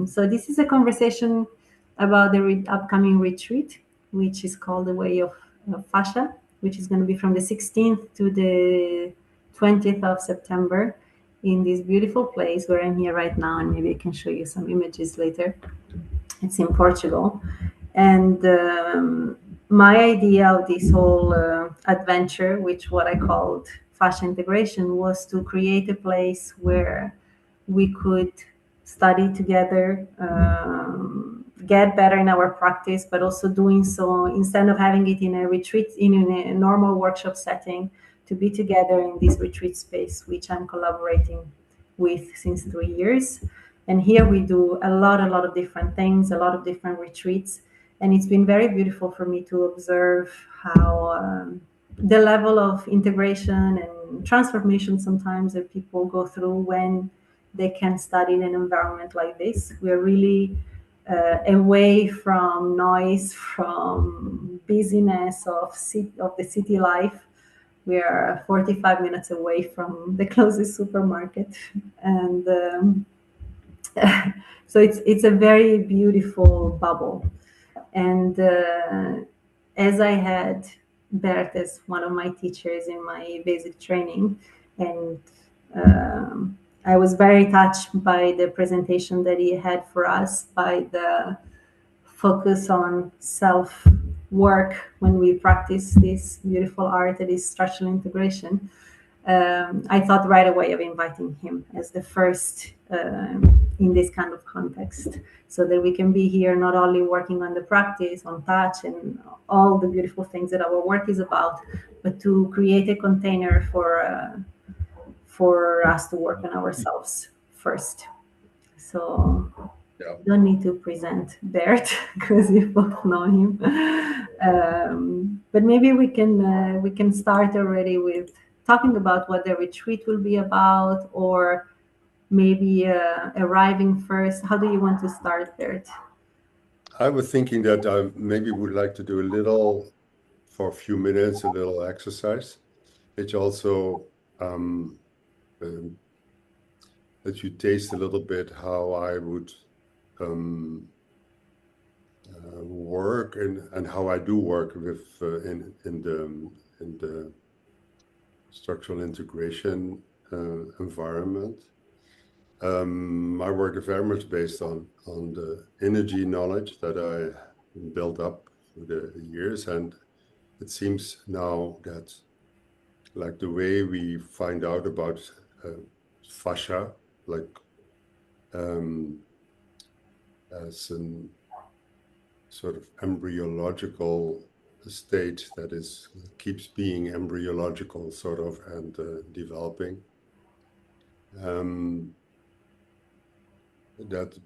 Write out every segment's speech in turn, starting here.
So this is a conversation about the upcoming retreat, which is called the Way of Fascia, which is going to be from the 16th to the 20th of September in this beautiful place where I'm here right now, and maybe I can show you some images later. It's in Portugal. And my idea of this whole adventure, which what I called fascia integration, was to create a place where we could study together, get better in our practice, but also doing so instead of having it in a retreat, in a normal workshop setting, to be together in this retreat space, which I'm collaborating with since 3 years. And here we do a lot of different things, a lot of different retreats. And it's been very beautiful for me to observe how the level of integration and transformation sometimes that people go through when they can study in an environment like this. We're really away from noise, from busyness of the city life. We are 45 minutes away from the closest supermarket. And so it's a very beautiful bubble. And as I had Bert as one of my teachers in my basic training, and I was very touched by the presentation that he had for us, by the focus on self work when we practice this beautiful art that is structural integration. I thought right away of inviting him as the first in this kind of context, so that we can be here not only working on the practice, on touch, and all the beautiful things that our work is about, but to create a container for us to work on ourselves first. So Yeah. don't need to present Bert because you both know him. But maybe we can start already with talking about what the retreat will be about, or maybe arriving first. How do you want to start, Bert? I was thinking that I maybe would like to do a little, for a few minutes, a little exercise, which also that you taste a little bit how I would work and how I do work with in the structural integration environment. My work is very much based on the energy knowledge that I built up through the years, and it seems now that, like, the way we find out about fascia, like as a sort of embryological state that keeps being embryological, sort of, and developing. That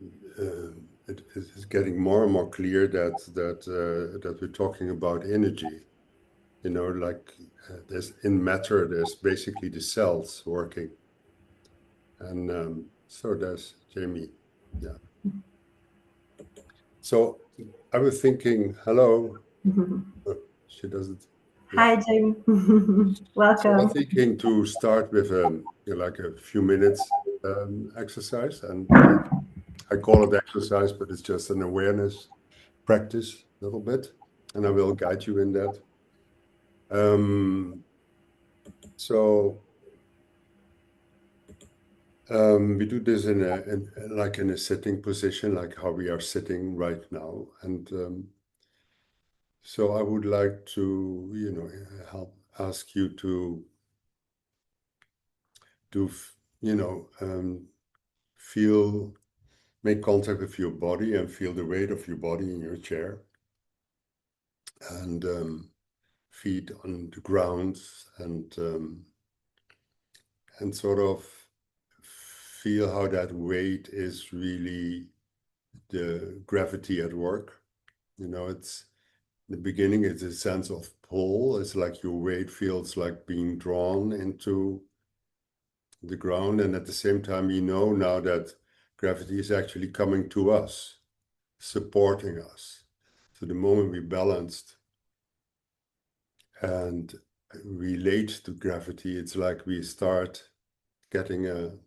it is getting more and more clear that we're talking about energy. You know, like there's in matter, there's basically the cells working, and so there's Jamie. Yeah. So I was thinking, hello. She doesn't. Hi, Jamie. So Welcome. I'm thinking to start with like a few minutes exercise, and I call it exercise, but it's just an awareness practice a little bit, and I will guide you in that. So we do this in a sitting position, like how we are sitting right now, and so I would like to, help ask you to make contact with your body and feel the weight of your body in your chair, and feet on the ground, and sort of feel how that weight is really the gravity at work. It's in the beginning, it's a sense of pull. It's like your weight feels like being drawn into the ground, and at the same time, now that gravity is actually coming to us, supporting us. So the moment we balanced and relate to gravity, it's like we start getting a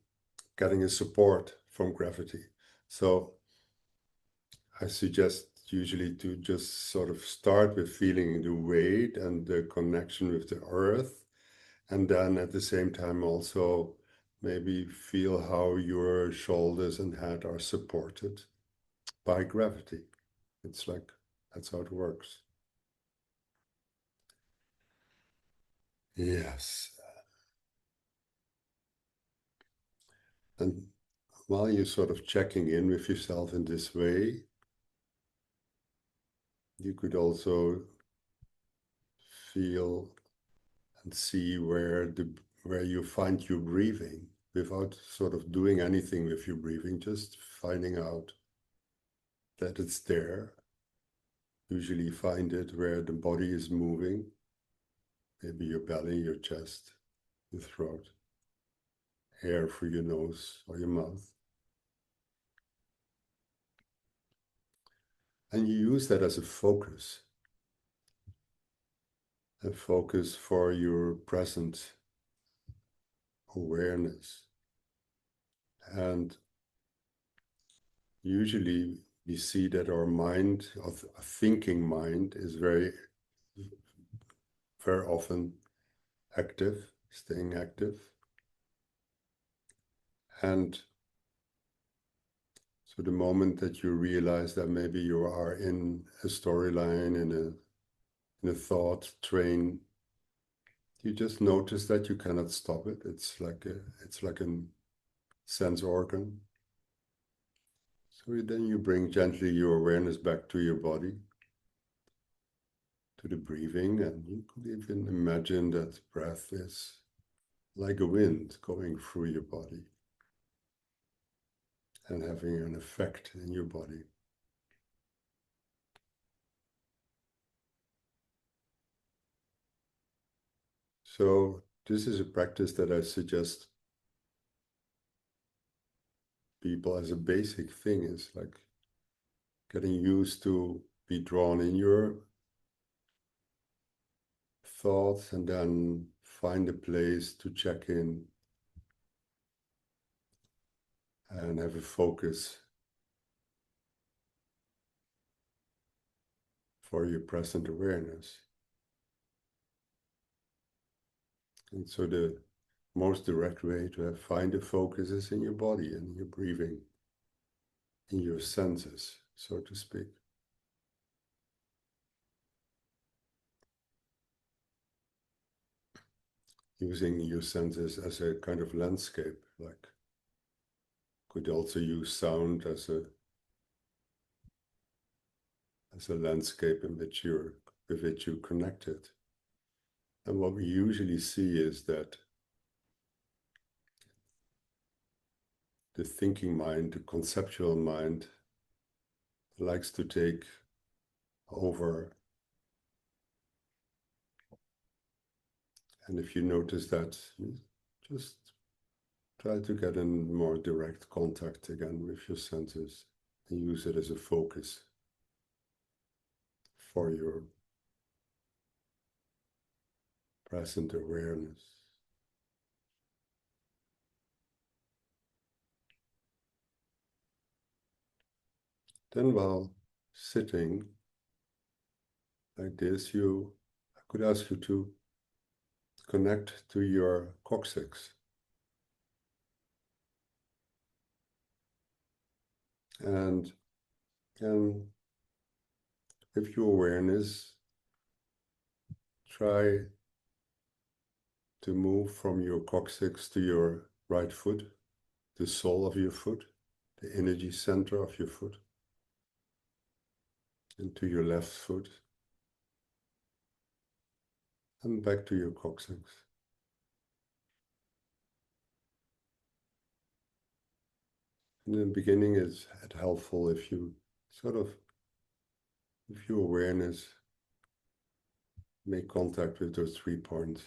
support from gravity. So I suggest usually to just sort of start with feeling the weight and the connection with the earth, and then at the same time also maybe feel how your shoulders and head are supported by gravity. It's like, that's how it works. Yes. And while you're sort of checking in with yourself in this way, you could also feel and see where you find your breathing without sort of doing anything with your breathing, just finding out that it's there. Usually find it where the body is moving, maybe your belly, your chest, your throat, air through your nose or your mouth. And you use that as a focus for your present awareness. And usually we see that our mind, a thinking mind, is very often active, staying active. And so the moment that you realize that maybe you are in a storyline, in a thought train, you just notice that you cannot stop it. It's like a sense organ. So then you bring gently your awareness back to your body, to the breathing, and you could even imagine that breath is like a wind going through your body and having an effect in your body. So this is a practice that I suggest people as a basic thing, is like getting used to be drawn in your thoughts and then find a place to check in and have a focus for your present awareness. And so the most direct way to find the focus is in your body and your breathing, in your senses, so to speak. Using your senses as a kind of landscape, like could also use sound as a landscape in which with which you connected. And what we usually see is that the thinking mind, the conceptual mind, likes to take over. And if you notice that, just try to get in more direct contact again with your senses and use it as a focus for your present awareness. Then while sitting like this, I could ask you to connect to your coccyx. And with your awareness, try to move from your coccyx to your right foot, the sole of your foot, the energy center of your foot, and to your left foot, and back to your coccyx. In the beginning, it's helpful if you if your awareness make contact with those 3 points.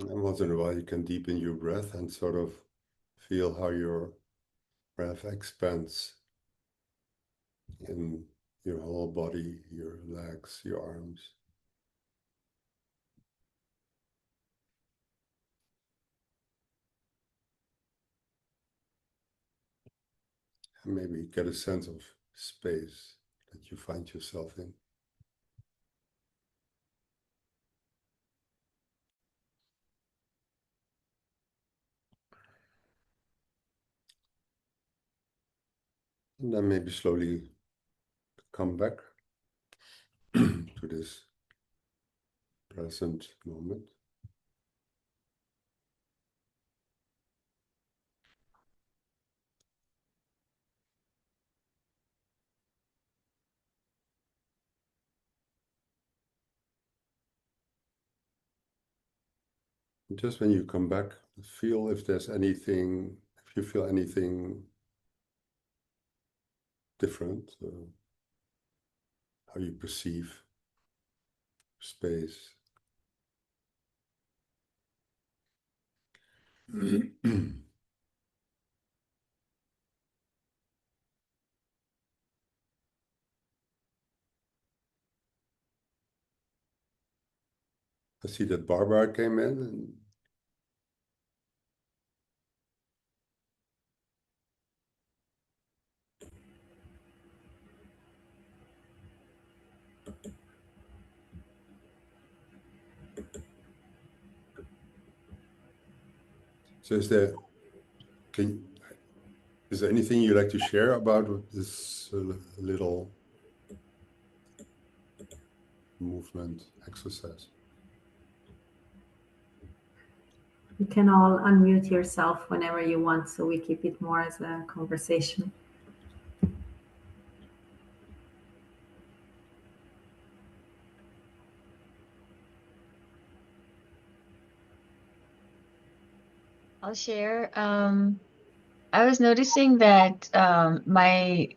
And once in a while, you can deepen your breath and sort of feel how your breath expands in your whole body, your legs, your arms. And maybe get a sense of space that you find yourself in. And then maybe slowly come back to this present moment. Just when you come back, feel if there's anything, if you feel anything different, how you perceive space. I see that Barbara came in. And so is there anything you'd like to share about this little movement exercise? You can all unmute yourself whenever you want, so we keep it more as a conversation. I'll share. I was noticing that my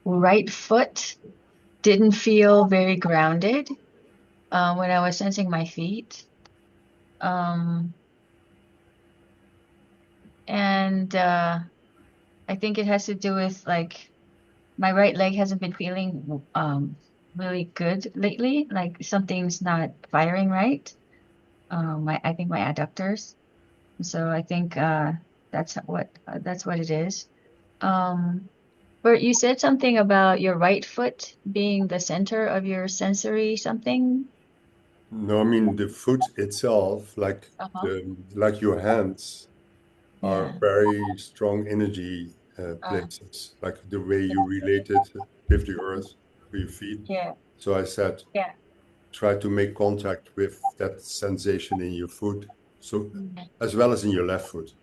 right foot didn't feel very grounded when I was sensing my feet. And I think it has to do with like my right leg hasn't been feeling really good lately. Like something's not firing right. I think my adductors. So I think that's what it is. Bert, you said something about your right foot being the center of your sensory something. No, I mean the foot itself, like Uh-huh. like your hands, are Yeah. very strong energy Uh, places, like the way you relate it with the earth with your feet. yeah. So I said, Yeah. try to make contact with that sensation in your foot, so Mhm. as well as in your left foot.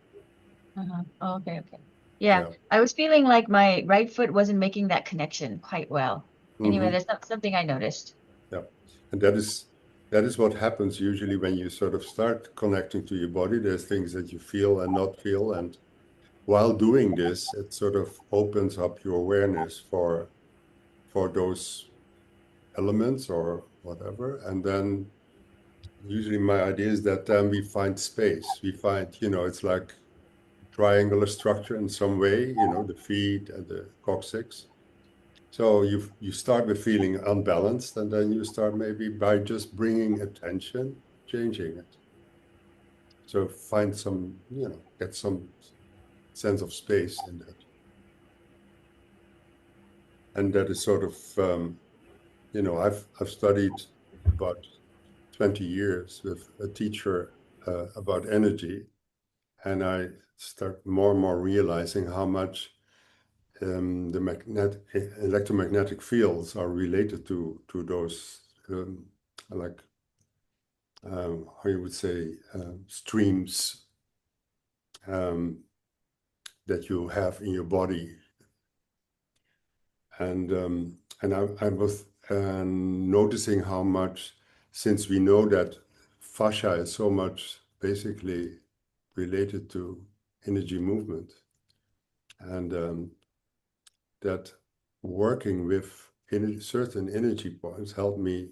Uh-huh. Oh, okay, okay. Yeah, Yeah. I was feeling like my right foot wasn't making that connection quite well. Anyway, Hmm. that's not something I noticed. Yeah. And that is what happens usually when you sort of start connecting to your body. There's things that you feel and not feel. And while doing this, it sort of opens up your awareness for those elements or whatever. And then usually my idea is that then we find space. We find, it's like triangular structure in some way, the feet and the coccyx. So you start with feeling unbalanced, and then you start maybe by just bringing attention, changing it. So find some, get some sense of space in that. And that is sort of, I've studied about 20 years with a teacher about energy, and I start more and more realizing how much the electromagnetic fields are related to those like how you would say streams um, that you have in your body, and I was noticing how much, since we know that fascia is so much basically related to energy movement, and that working with certain energy points helped me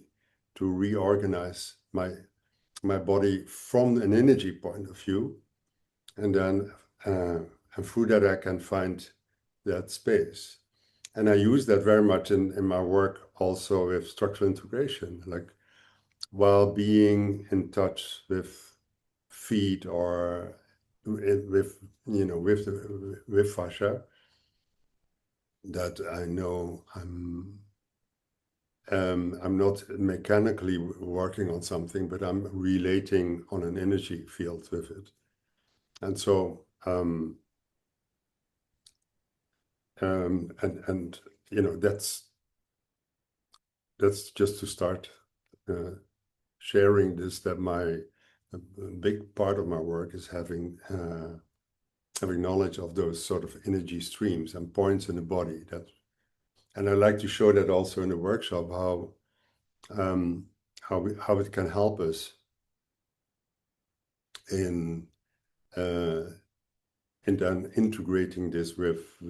to reorganize my body from an energy point of view, and then and through that I can find that space. And I use that very much in my work also with structural integration, like while being in touch with feet or with with fascia, that I know I'm not mechanically working on something, but I'm relating on an energy field with it. And so and you know, that's just to start sharing this, that a big part of my work is having knowledge of those sort of energy streams and points in the body. And I like to show that also in the workshop, how it can help us in then integrating this with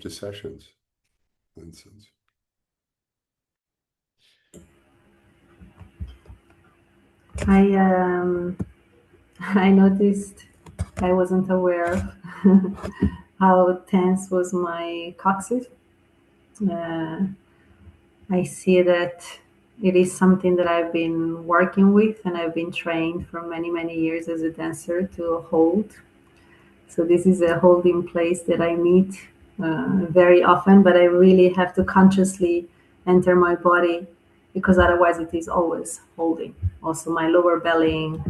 the sessions, for instance. I noticed, I wasn't aware of how tense was my coccyx. I see that it is something that I've been working with, and I've been trained for many, many years as a dancer to hold. So this is a holding place that I meet very often, but I really have to consciously enter my body, because otherwise it is always holding. Also, my lower belly,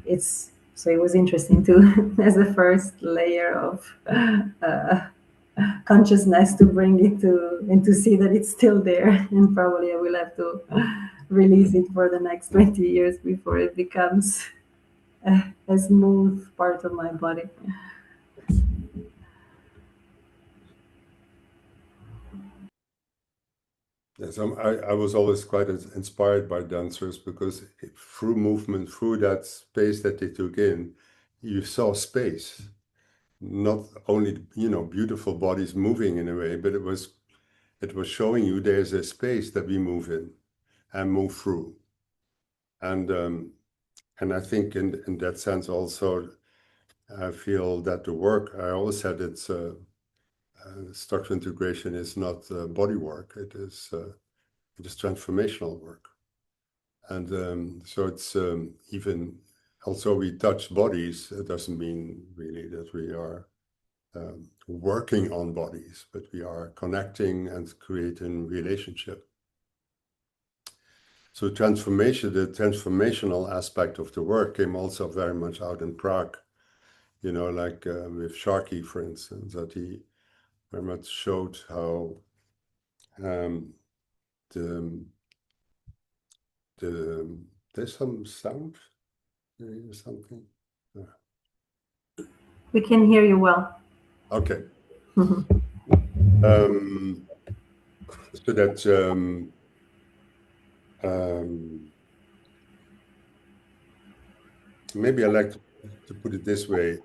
it's so it was interesting to as a first layer of consciousness to bring it to and to see that it's still there, and probably I will have to release it for the next 20 years before it becomes a smooth part of my body. Yes, I was always quite inspired by dancers, because through movement, through that space that they took in, you saw space. Not only, you know, beautiful bodies moving in a way, but it was showing you there's a space that we move in and move through. And I think in that sense also, I feel that the work, I always said it's structural integration is not body work. It is transformational work. And so it's even, also we touch bodies, it doesn't mean really that we are working on bodies, but we are connecting and creating relationship. So transformation, the transformational aspect of the work came also very much out in Prague, you know, like with Sharkey, for instance, that he very much showed how there's some sound, something. We can hear you well. Okay. Mhm. So that maybe I like to put it this way.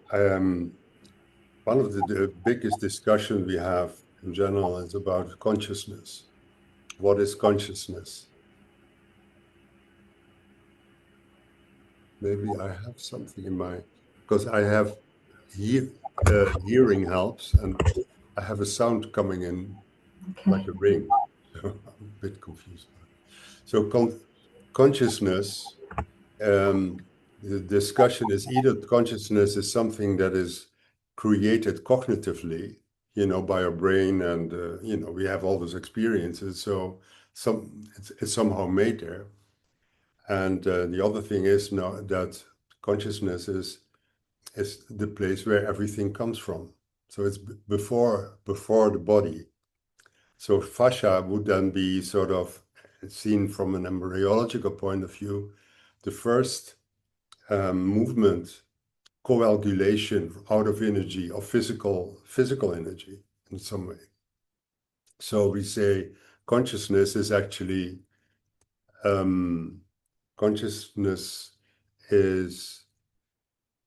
One of the biggest discussions we have in general is about consciousness. What is consciousness? Maybe I have something in my, because I have hearing helps, and I have a sound coming in like Okay. a ring. So I'm a bit confused. So consciousness, the discussion is either consciousness is something that is created cognitively, you know, by our brain, and you know, we have all those experiences, so it's somehow made there. And the other thing is now that consciousness is the place where everything comes from. So it's before the body. So fascia would then be sort of seen from an embryological point of view, the first movement, coagulation out of energy, of physical energy in some way. So we say consciousness is actually consciousness is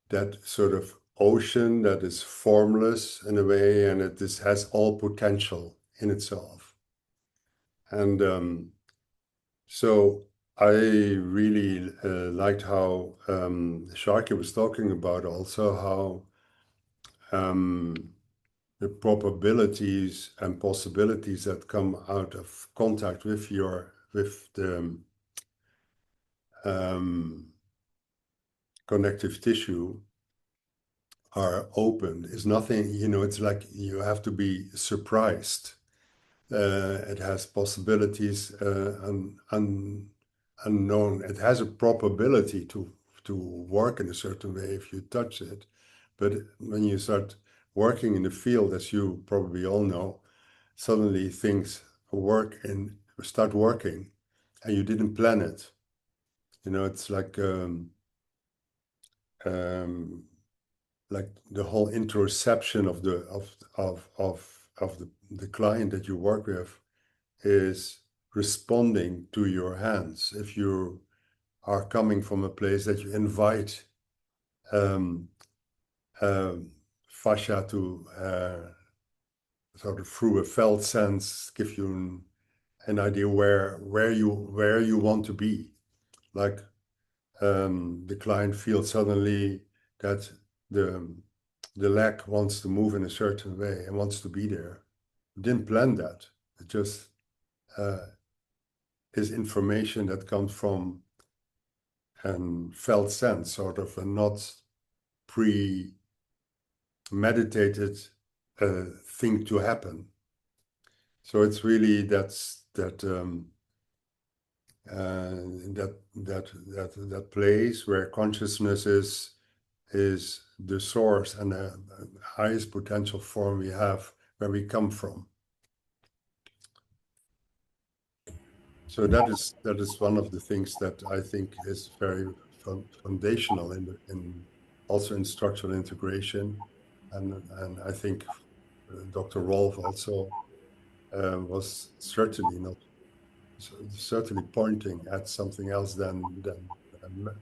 that sort of ocean that is formless in a way, and has all potential in itself. And so I really liked how Sharky was talking about also how the probabilities and possibilities that come out of contact with the connective tissue are open. Is nothing, it's like you have to be surprised. It has possibilities unknown. It has a probability to work in a certain way if you touch it. But when you start working in the field, as you probably all know, suddenly things start working and you didn't plan it. It's like the whole interoception of the client that you work with is responding to your hands. If you are coming from a place that you invite fascia to sort of through a felt sense, give you an idea where you want to be. Like the client feels suddenly that the leg wants to move in a certain way and wants to be there. Didn't plan that. It just is information that comes from felt sense, sort of a not premeditated thing to happen. So it's really that place where consciousness is the source and the highest potential form we have, where we come from. So that is one of the things that I think is very foundational in also in structural integration, and I think Dr. Rolf also was certainly pointing at something else than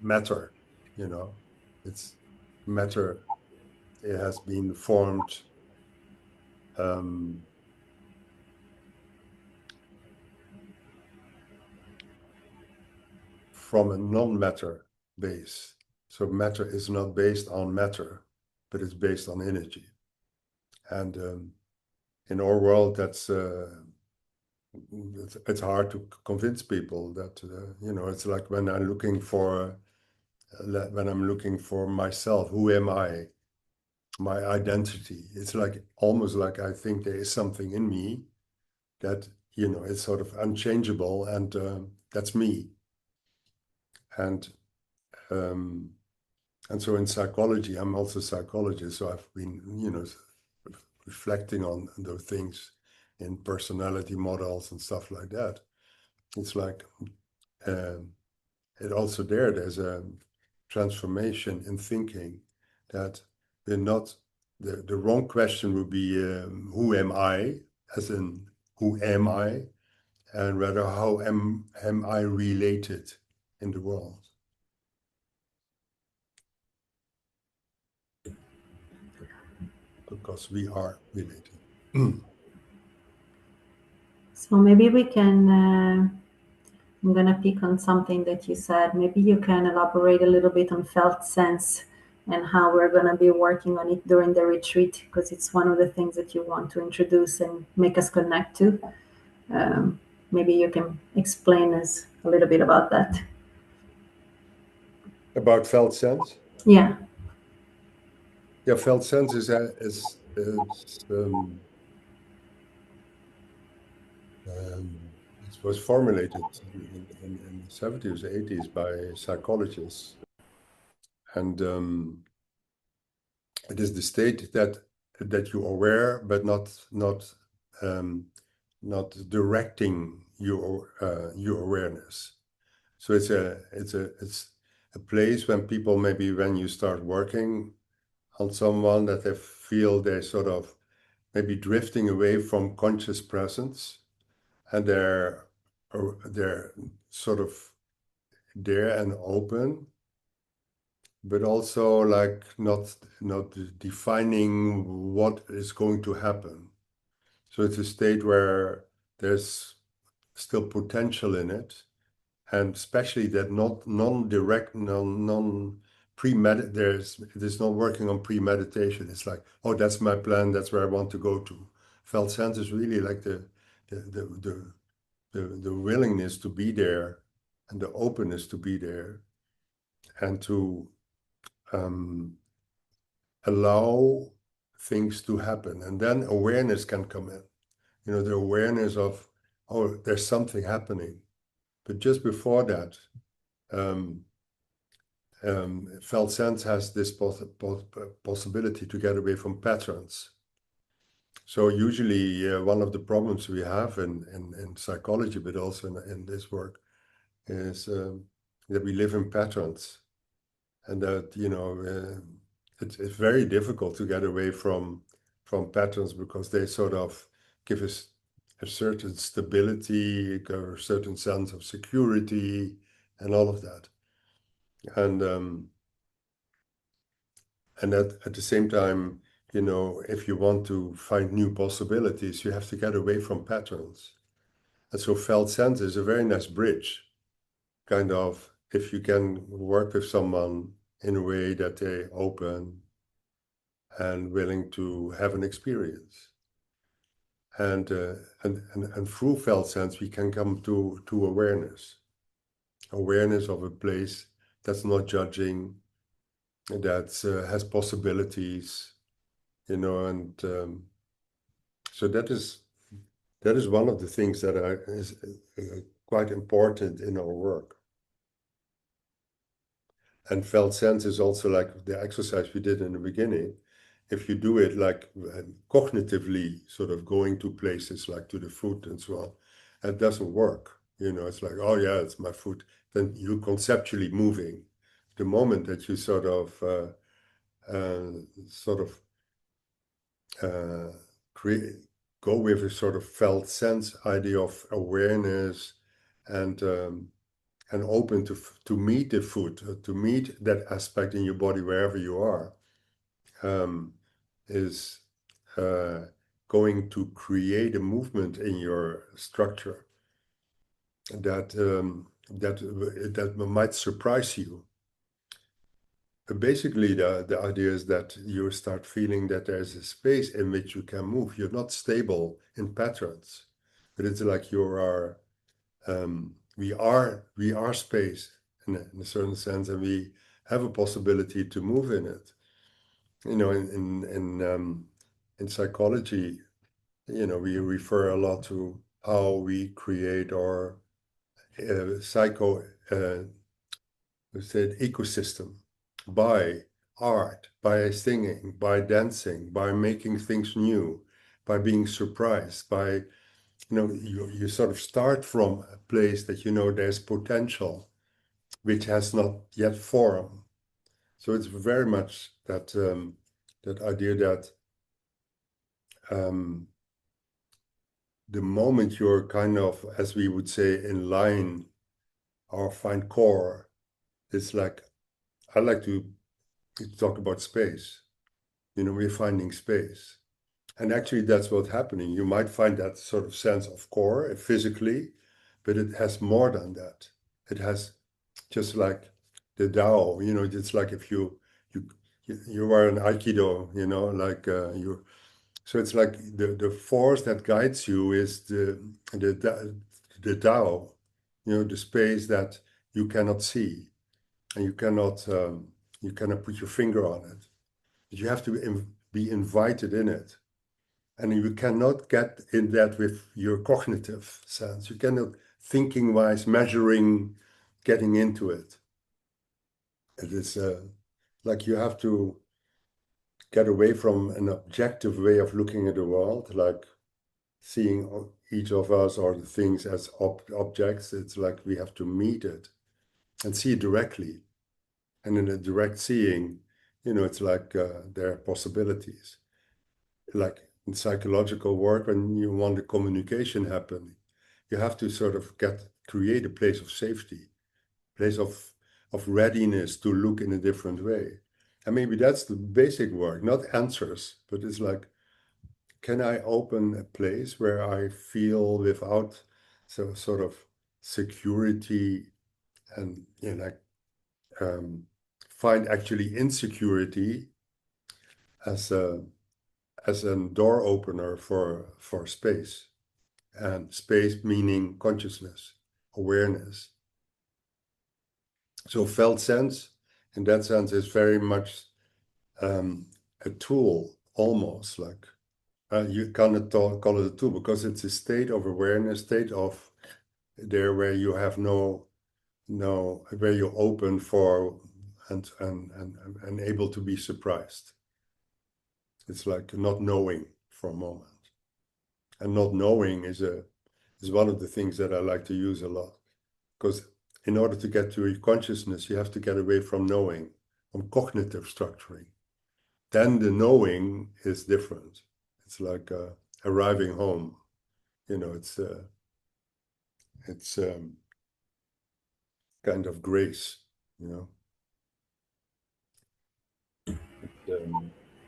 matter. It's matter. It has been formed from a non-matter base. So matter is not based on matter, but it's based on energy. And in our world, it's hard to convince people that it's like when I'm looking for myself, who am I? My identity. It's like almost like I think there is something in me that it's sort of unchangeable, and that's me. And so in psychology, I'm also a psychologist, so I've been reflecting on those things in personality models and stuff like that. It's like it also there's a transformation in thinking that we're not the wrong question would be who am I, as in who am I, and rather how am I related in the world. Because we are related. So maybe we can, I'm going to pick on something that you said. Maybe you can elaborate a little bit on felt sense and how we're going to be working on it during the retreat, because it's one of the things that you want to introduce and make us connect to. Maybe you can explain us a little bit about that. About felt sense? Yeah. Yeah, felt sense it was formulated in the 70s, 80s by psychologists. And it is the state that you're aware, but not directing your awareness. So it's a place when people, maybe when you start working on someone, that they feel they're sort of maybe drifting away from conscious presence, and they're sort of there and open, but also like not defining what is going to happen. So it's a state where there's still potential in it, and especially that not non-direct, non-premeditated. There's not working on premeditation. It's like, oh, that's my plan. That's where I want to go to. Felt sense is really like the willingness to be there, and the openness to be there, and to allow things to happen. And then awareness can come in. The awareness of, oh, there's something happening. But just before that, felt sense has this possibility to get away from patterns. So usually one of the problems we have in psychology, but also in this work, is that we live in patterns, and that it's very difficult to get away from patterns, because they sort of give us a certain stability, a certain sense of security, and all of that. And at the same time, if you want to find new possibilities, you have to get away from patterns. And so felt sense is a very nice bridge, kind of, if you can work with someone in a way that they're open and willing to have an experience. And through felt sense, we can come to awareness of a place that's not judging, that has possibilities, and so that is one of the things that is quite important in our work. And felt sense is also like the exercise we did in the beginning. If you do it like cognitively, sort of going to places like to the foot and so on, it doesn't work. It's like, oh yeah, it's my foot. Then you're conceptually moving. The moment that you sort of go with a sort of felt sense idea of awareness, and open to meet the foot, to meet that aspect in your body wherever you are, is going to create a movement in your structure that might surprise you. But basically, the idea is that you start feeling that there's a space in which you can move. You're not stable in patterns, but it's like we are space in a certain sense, and we have a possibility to move in it. In psychology, we refer a lot to how we create our ecosystem by art, by singing, by dancing, by making things new, by being surprised, by you sort of start from a place that there's potential which has not yet formed. So it's very much that idea that the moment you're kind of, as we would say, in line or find core, it's like, I like to talk about space. We're finding space. And actually that's what's happening. You might find that sort of sense of core physically, but it has more than that. It has, just like the Tao, it's like if you are an Aikido, so it's like the force that guides you is the Tao, the space that you cannot see, and you cannot put your finger on it. But you have to be invited in it. And you cannot get in that with your cognitive sense. You cannot, thinking-wise, measuring, getting into it. It is like you have to get away from an objective way of looking at the world, like seeing each of us or the things as objects. It's like we have to meet it and see it directly. And in a direct seeing, it's like there are possibilities. Like in psychological work, when you want the communication happening, you have to sort of create a place of safety, place of readiness to look in a different way. And maybe that's the basic work, not answers, but it's like, can I open a place where I feel without So sort of security, and find actually insecurity as a door opener for space, and space meaning consciousness, awareness. So felt sense, in that sense, is very much a tool, almost like you cannot call it a tool, because it's a state of awareness, state of there where you have where you're open for and able to be surprised. It's like not knowing for a moment. And not knowing is one of the things that I like to use a lot. Because in order to get to your consciousness, you have to get away from knowing, from cognitive structuring. Then the knowing is different. It's like arriving home. It's kind of grace,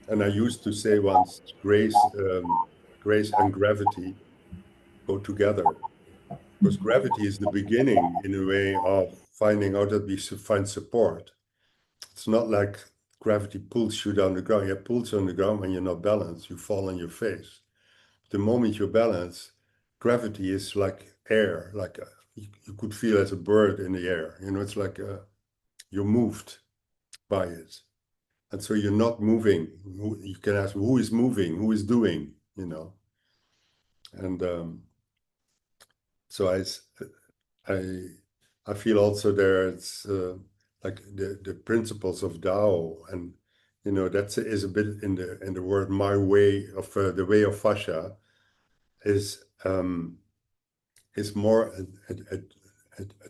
and I used to say once, grace and gravity go together, because gravity is the beginning, in a way, of finding out that we find support. It's not like gravity pulls you down the ground. It pulls you on the ground when you're not balanced. You fall on your face. The moment you're balanced, gravity is like air, like you could feel as a bird in the air. It's like you're moved by it. And so you're not moving. You can ask, who is moving? Who is doing? And so I feel also there it's like the principles of Tao, and that is a bit in the word my way of the way of fascia is more a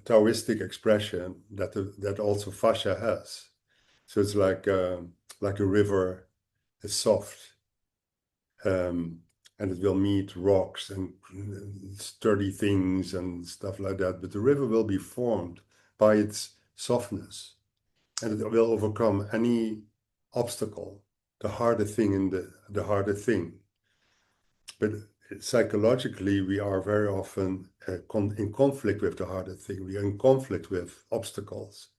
Taoistic expression that also fascia has. So it's like a river, it's soft, and it will meet rocks and sturdy things and stuff like that. But the river will be formed by its softness, and it will overcome any obstacle, the harder thing in the harder thing. But psychologically, we are very often in conflict with the harder thing. We are in conflict with obstacles.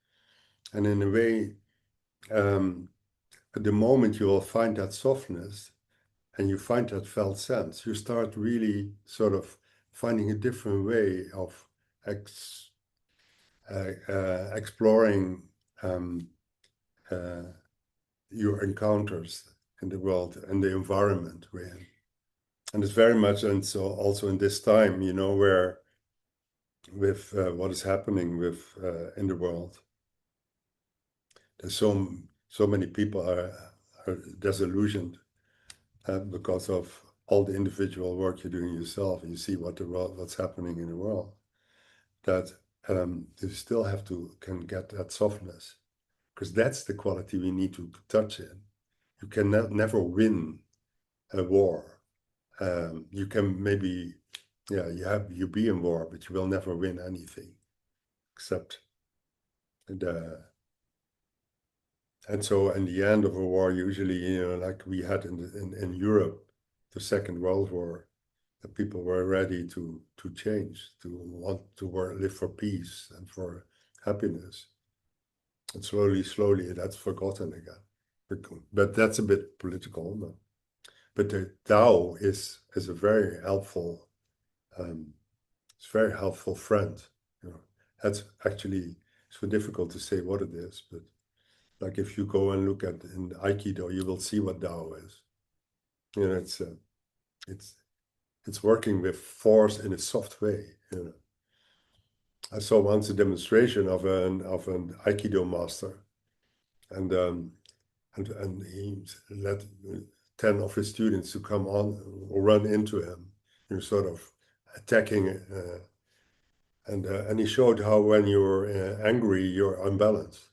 And in a way, at the moment you will find that softness and you find that felt sense, you start really sort of finding a different way of exploring your encounters in the world and the environment we're in. And it's very much, and so also in this time, where with what is happening with in the world, there's so many people are disillusioned because of all the individual work you're doing yourself, and you see what's happening in the world, that you still can get that softness, because that's the quality we need to touch in. You can never win a war. You can maybe, you be in war, but you will never win anything, except and so in the end of a war, usually, like we had in Europe, the Second World War, the people were ready to change, to want to live for peace and for happiness. And slowly, that's forgotten again. But that's a bit political, no? But the Tao is a very helpful, it's a very helpful friend. That's actually, it's so difficult to say what it is, but like if you go and look at in Aikido, you will see what Tao is. It's working with force in a soft way. I saw once a demonstration of an Aikido master, and he let 10 of his students to come on or run into him, sort of attacking, and he showed how when you're angry, you're unbalanced.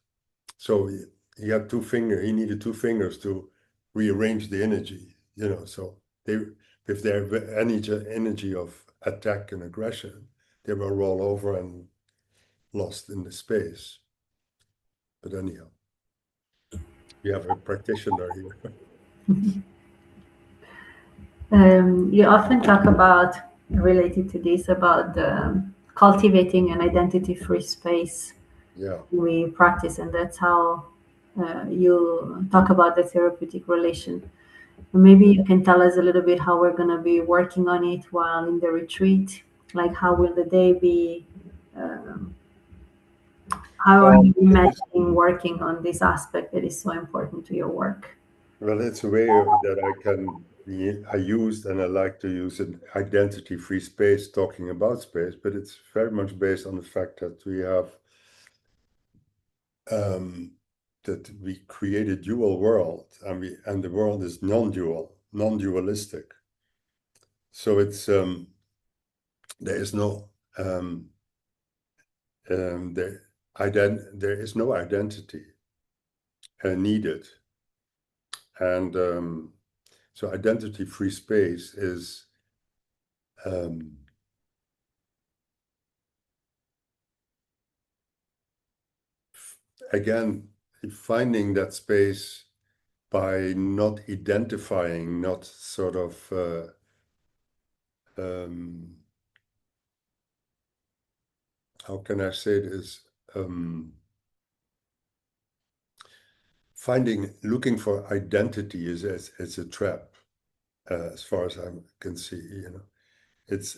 So he had he needed 2 fingers to rearrange the energy, so they, with their energy of attack and aggression, they will roll over and lost in the space. But anyhow, we have a practitioner here. You often talk about related to this about cultivating an identity-free space Yeah. we practice, and that's how you talk about the therapeutic relation. Maybe you can tell us a little bit how we're going to be working on it while in the retreat. Like, how will the day be? Um, how are Well, you it is, imagining working on this aspect that is so important to your work? well, it's a way that I used and I like to use an identity-free space talking about space, but it's very much based on the fact that we have that we create a dual world, and the world is non-dual, non-dualistic. So it's there is no there is no identity needed, and so identity-free space is um, again finding that space by not identifying, not sort of how can I say this? Looking for identity is a trap, as far as I can see. You know, it's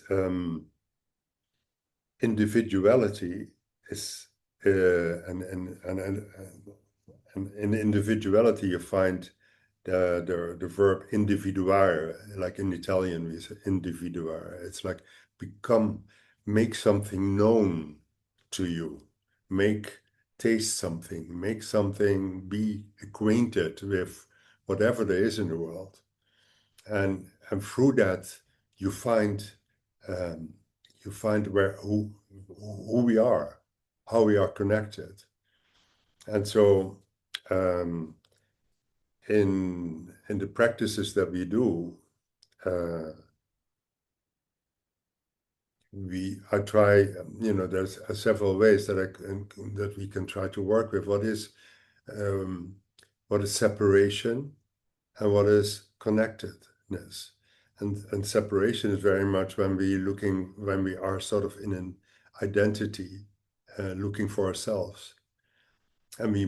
individuality is and in individuality you find the verb individuare, like in Italian we say individuare. It's like make something known to you, taste something, make something, be acquainted with whatever there is in the world, and through that you find um, where who we are, how we are connected. And so in the practices that we do, uh, I try, there's several ways that we can try to work with um, what is separation and what is connectedness. And separation is very much when we are sort of in an identity, looking for ourselves. And we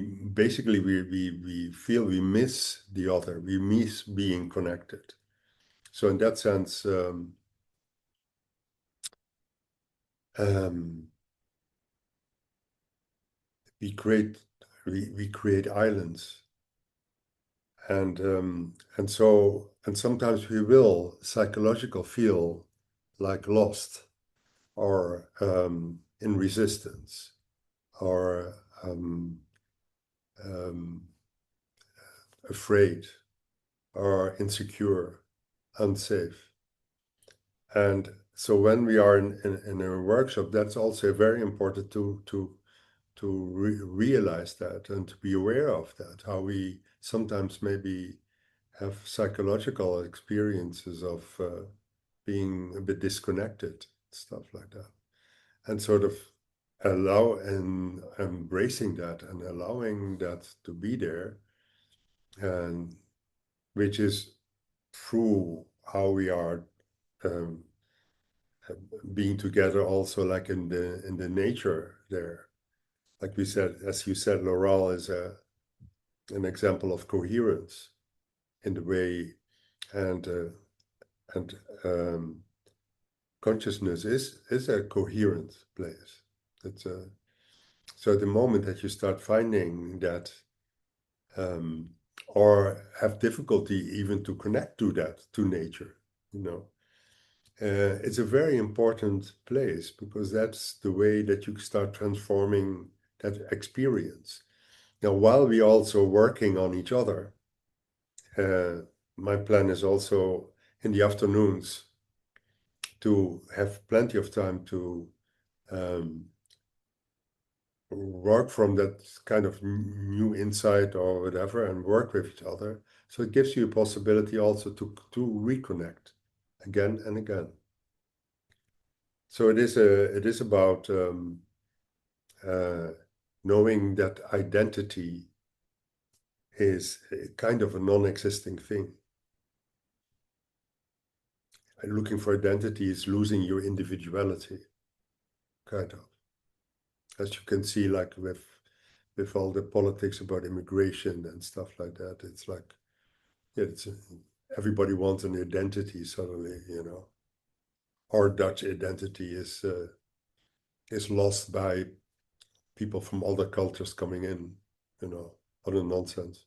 feel we miss the other, we miss being connected. So in that sense, we create islands, and sometimes we will psychological feel like lost or in resistance or um, afraid or insecure, unsafe. And so when we are in a workshop, that's also very important to realize that and to be aware of that, how we sometimes maybe have psychological experiences of being a bit disconnected, stuff like that. And sort of allow and embracing that and allowing that to be there, and which is through how we are um, being together also, like in the nature there. Like we said, as you said, Laurel is an example of coherence in the way, and consciousness is a coherent place. It's so the moment that you start finding that, or have difficulty even to connect to that, to nature, it's a very important place, because that's the way that you start transforming that experience. Now, while we also working on each other, my plan is also in the afternoons to have plenty of time to um, work from that kind of new insight or whatever, and work with each other. So it gives you a possibility also to reconnect again and again. So it is about knowing that identity is a kind of a non-existing thing. looking for identity is losing your individuality, kind of. As you can see, like with all the politics about immigration and stuff like that, it's like, yeah, everybody wants an identity suddenly, you know. Our Dutch identity is lost by people from other cultures coming in, you know, other nonsense.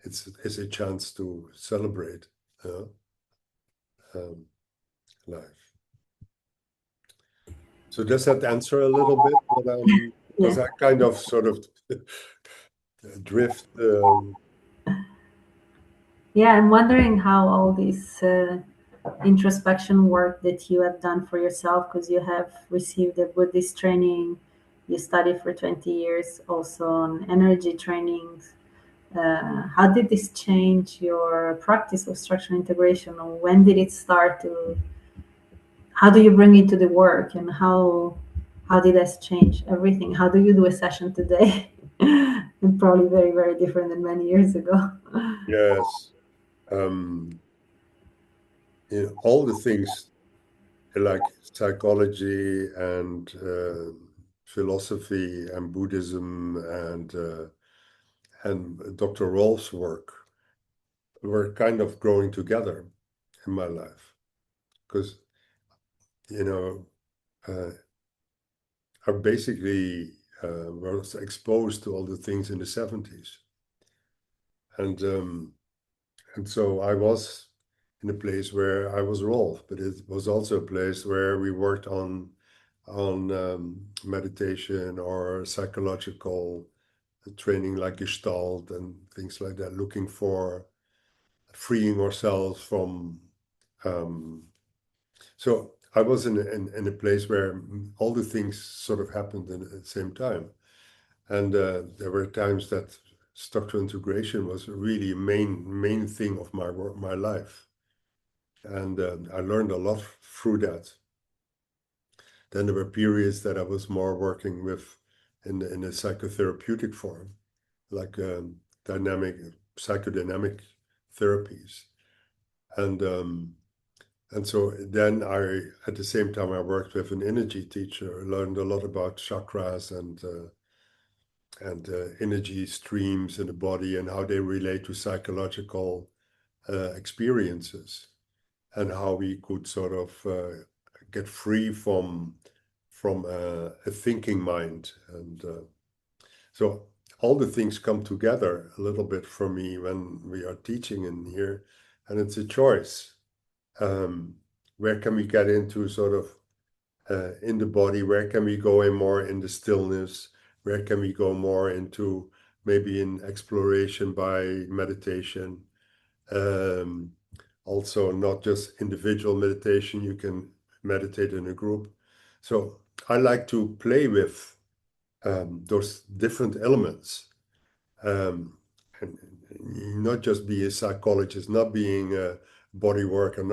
It's a chance to celebrate life. So does that answer a little bit what because I kind of sort of drift. Yeah, I'm wondering how all this introspection work that you have done for yourself, because you have received a Buddhist training, you studied for 20 years also on energy trainings. How did this change your practice of structural integration? Or when did it start to, how do you bring it to the work, and how did that change everything? How do you do a session today? And probably very, very different than many years ago. Yes. You know, all the things like psychology and philosophy and Buddhism and Dr. Rolf's work were kind of growing together in my life because, you know, I basically was exposed to all the things in the 70s. And so I was in a place where I was Rolf, but it was also a place where we worked on meditation or psychological training like Gestalt and things like that, looking for freeing ourselves from. So I was in a place where all the things sort of happened at the same time. And there were times that structural integration was really a main thing of my life. And I learned a lot through that. Then there were periods that I was more working with in a psychotherapeutic form, like psychodynamic therapies. And so then at the same time, I worked with an energy teacher, learned a lot about chakras and energy streams in the body and how they relate to psychological experiences, and how we could sort of get free from a thinking mind. And so all the things come together a little bit for me when we are teaching in here, and it's a choice. Where can we get into sort of in the body? Where can we go in more in the stillness? Where can we go more into maybe in exploration by meditation? Also, not just individual meditation, you can meditate in a group. So I like to play with those different elements. And not just be a psychologist, not being a body worker,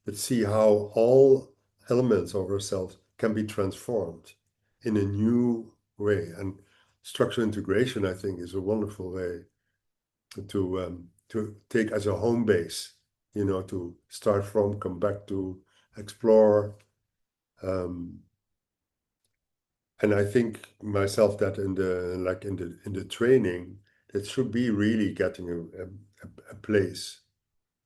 but see how all elements of ourselves can be transformed in a new way. And structural integration, I think, is a wonderful way to take as a home base, you know, to start from, come back to, explore. And I think myself that in the training, it should be really getting a place,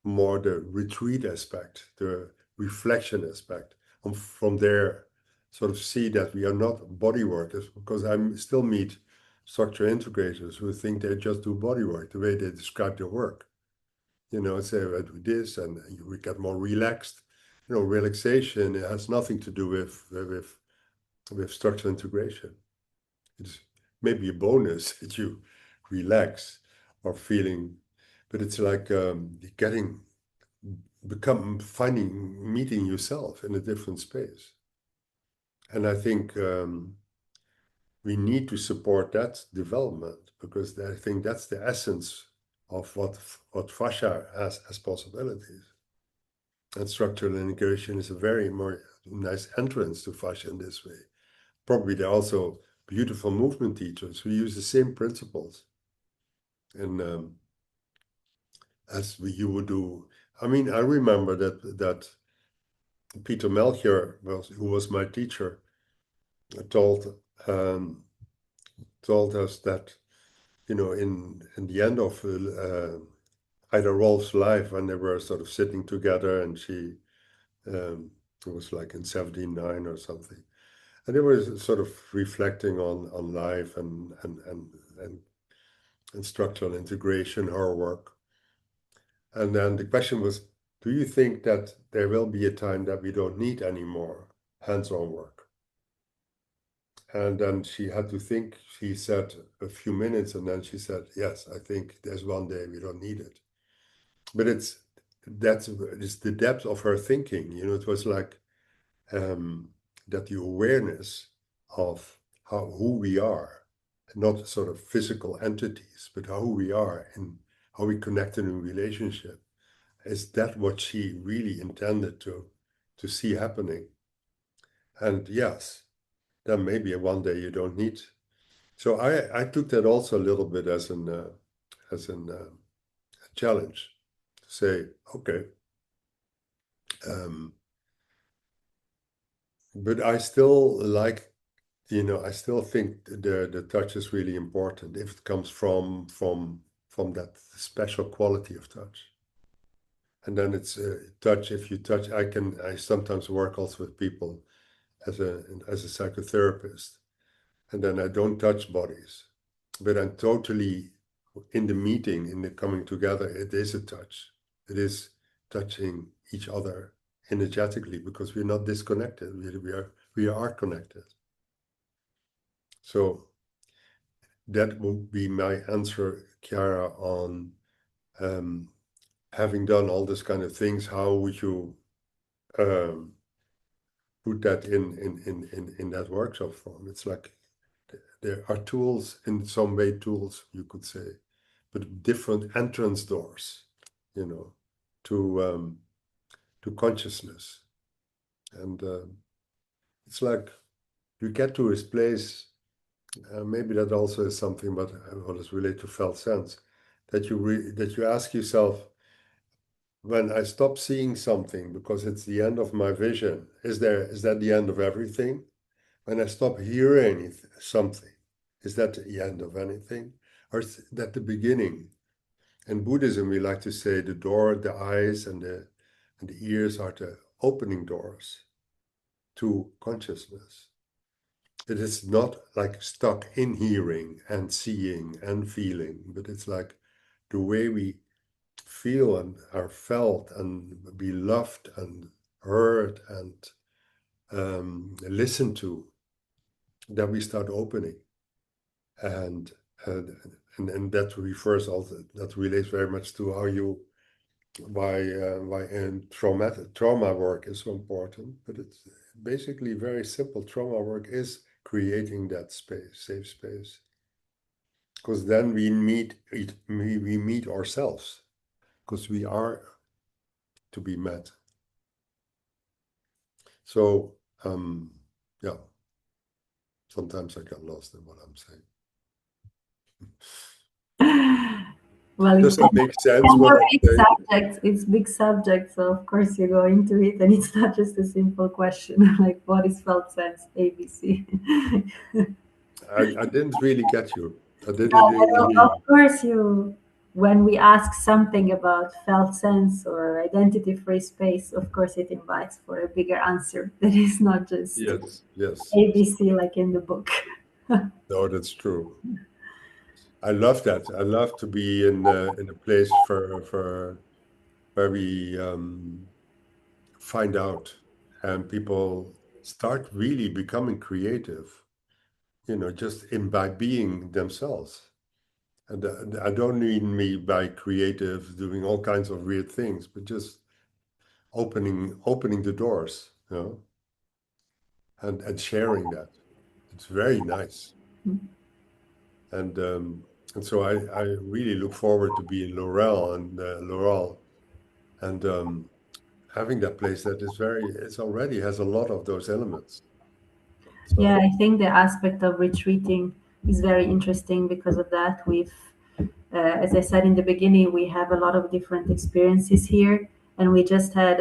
more the retreat aspect, the reflection aspect, and from there sort of see that we are not body workers, because I still meet structure integrators who think they just do body work, the way they describe their work. You know, say I do this and we get more relaxed. You know, relaxation, it has nothing to do with structural integration. It's maybe a bonus that you relax or feeling, but it's like meeting yourself in a different space. And I think we need to support that development, because I think that's the essence of what fascia has as possibilities. And structural integration is a very more nice entrance to fascia in this way. Probably there are also beautiful movement teachers who use the same principles, and as you would do. I mean, I remember that Peter Melchior, who was my teacher, told um, told us that, in the end of Ida Rolf's life, when they were sort of sitting together, and she it was like in 79 or something, and they were sort of reflecting on life and structural integration, her work. And then the question was, do you think that there will be a time that we don't need any more hands-on work? And then she had to think. She said a few minutes, and then she said, yes, I think there's one day we don't need it. But it's the depth of her thinking. It was like that the awareness of who we are, not sort of physical entities, but who we are and how we connect in a relationship. Is that what she really intended to see happening? And yes, then maybe one day you don't need. So I took that also a little bit as a challenge to say, okay, but I still like, I still think the touch is really important if it comes from that special quality of touch. And then it's touch. If you touch, I sometimes work also with people as a psychotherapist, and then I don't touch bodies, but I'm totally in the meeting, in the coming together. It is a touch. It is touching each other energetically, because we're not disconnected. We are connected. So that would be my answer, Chiara, on having done all this kind of things. How would you put that in that workshop form? It's like there are tools, in some way tools, you could say, but different entrance doors, to consciousness. And it's like you get to this place. Maybe that also is something, but what is related to felt sense, that you ask yourself, when I stop seeing something because it's the end of my vision, is that the end of everything? When I stop hearing something, is that the end of anything, or is that the beginning? In Buddhism, we like to say the door, the eyes, and the ears are the opening doors to consciousness. It is not like stuck in hearing and seeing and feeling, but it's like the way we feel and are felt and be loved and heard and listened to, that we start opening. And that refers also, that relates very much to why trauma work is so important. But it's basically very simple. Trauma work is creating that space, safe space, because then we meet ourselves, because we are to be met. So yeah, sometimes I get lost in what I'm saying. Well, Does that make sense? What I'm big saying? Subject. It's big subject, so of course you go into it, and it's not just a simple question like what is felt sense, ABC. I didn't really get you. I didn't really. Of course, when we ask something about felt sense or identity-free space, of course it invites for a bigger answer that is not just yes ABC like in the book. No, that's true. I love that. I love to be in a place for where we find out, and people start really becoming creative, just by being themselves. And I don't mean by creative doing all kinds of weird things, but just opening the doors, and sharing that. It's very nice. And so I really look forward to being Laurel and having that place that is it's already has a lot of those elements. So. Yeah, I think the aspect of retreating is very interesting because of that. As I said in the beginning, we have a lot of different experiences here, and we just had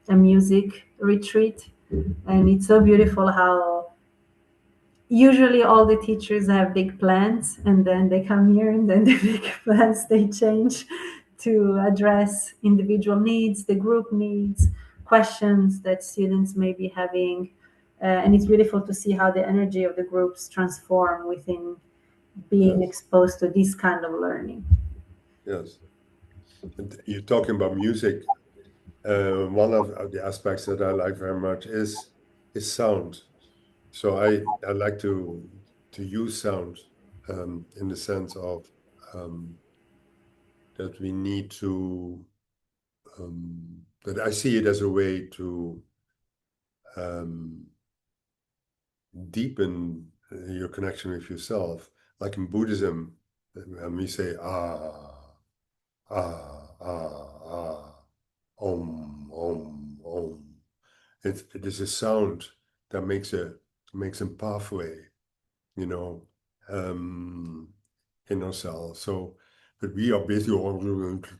a music retreat, and it's so beautiful how usually all the teachers have big plans, and then they come here and then the big plans they change to address individual needs, the group needs, questions that students may be having. And it's beautiful to see how the energy of the groups transform within being Yes. exposed to this kind of learning. Yes. And you're talking about music. One of the aspects that I like very much is sound. So I like to use sound in the sense of that we need to that I see it as a way to um, deepen your connection with yourself. Like in Buddhism, when we say ah, om. It is a sound that makes a pathway, you know, um, in ourselves. So, but we are busy all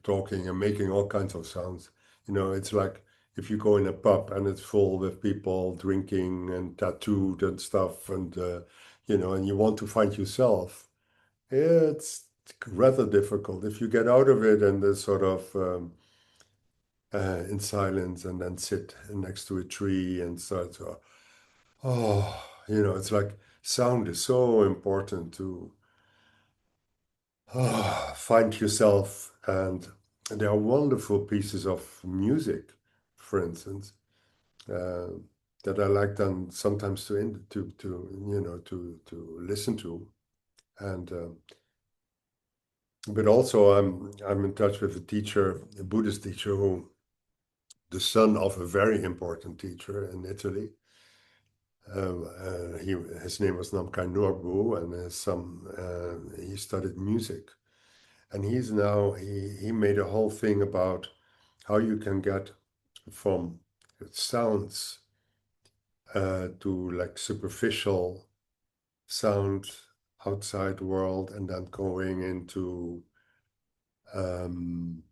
talking and making all kinds of sounds. You know, it's like if you go in a pub and it's full with people drinking and tattooed and stuff, and you know, and you want to find yourself, it's rather difficult. If you get out of it and there's sort of in silence and then sit next to a tree and start to, oh, you know, it's like sound is so important to find yourself. And there are wonderful pieces of music, for instance, uh, that I like then sometimes to you know to listen to. And but also I'm in touch with a teacher, a Buddhist teacher, who the son of a very important teacher in Italy. His name was Namkai Norbu, and he studied music. And he made a whole thing about how you can get from sounds to like superficial sound outside world, and then going into um,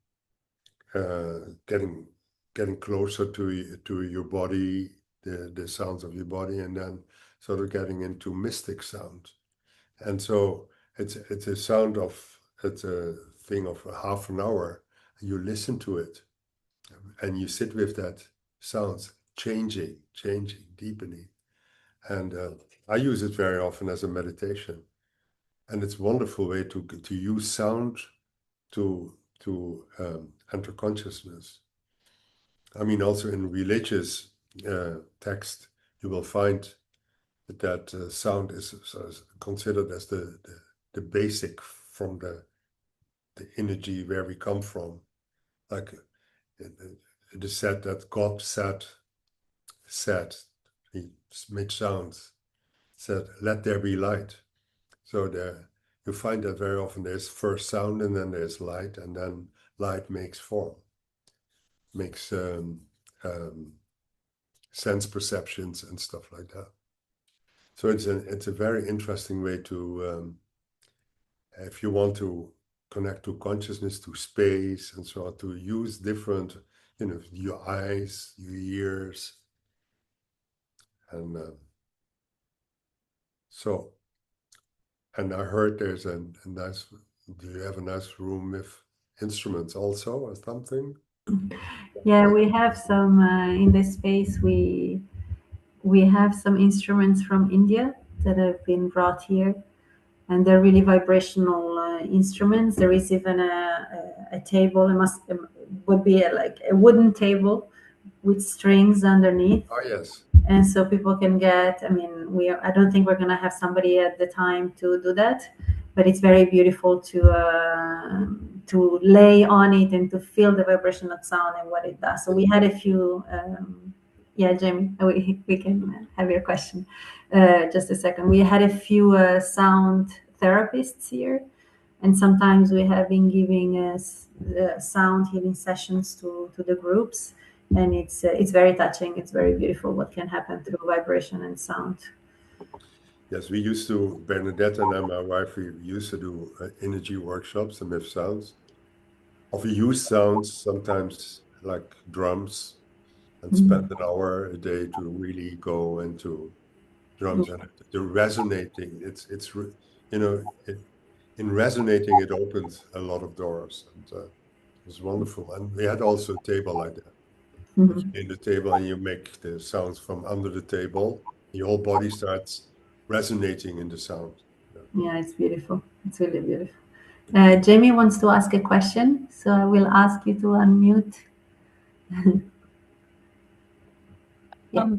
getting closer to your body, the sounds of your body, and then sort of getting into mystic sound. And so it's a sound of it's a thing of a half an hour. You listen to it and you sit with that sounds changing, deepening. And I use it very often as a meditation. And it's a wonderful way to use sound to enter consciousness. I mean, also in religious text, you will find that sound is considered as the basic from the energy where we come from. Like it is said that God said, he made sounds, said, let there be light. So there, you find that very often there's first sound and then there's light, and then light makes form, makes sense perceptions and stuff like that. So it's a very interesting way to, if you want to connect to consciousness, to space, and so on, to use different, you know, your eyes, your ears, and so. And I heard there's a nice. Do you have a nice room with instruments also or something? Yeah, we have some in this space. We have some instruments from India that have been brought here, and they're really vibrational instruments. There is even a table. It would be like a wooden table with strings underneath, Oh yes. and so people can get. I mean, I don't think we're gonna have somebody at the time to do that, but it's very beautiful to lay on it and to feel the vibration of sound and what it does. So we had a few. Yeah, Jamie, we can have your question. Just a second. We had a few sound therapists here, and sometimes we have been giving sound healing sessions to the groups, and it's very touching. It's very beautiful what can happen through vibration and sound. Yes, we used to, Bernadette and I, my wife, we used to do energy workshops and with sounds. Or we use sounds sometimes like drums, and spend an hour a day to really go into drums and the resonating. In resonating, it opens a lot of doors, and it was wonderful. And we had also a table like that. That you in the table and you make the sounds from under the table. Your whole body starts resonating in the sound. Yeah, it's beautiful. It's really beautiful. Jamie wants to ask a question, so I will ask you to unmute. Yeah.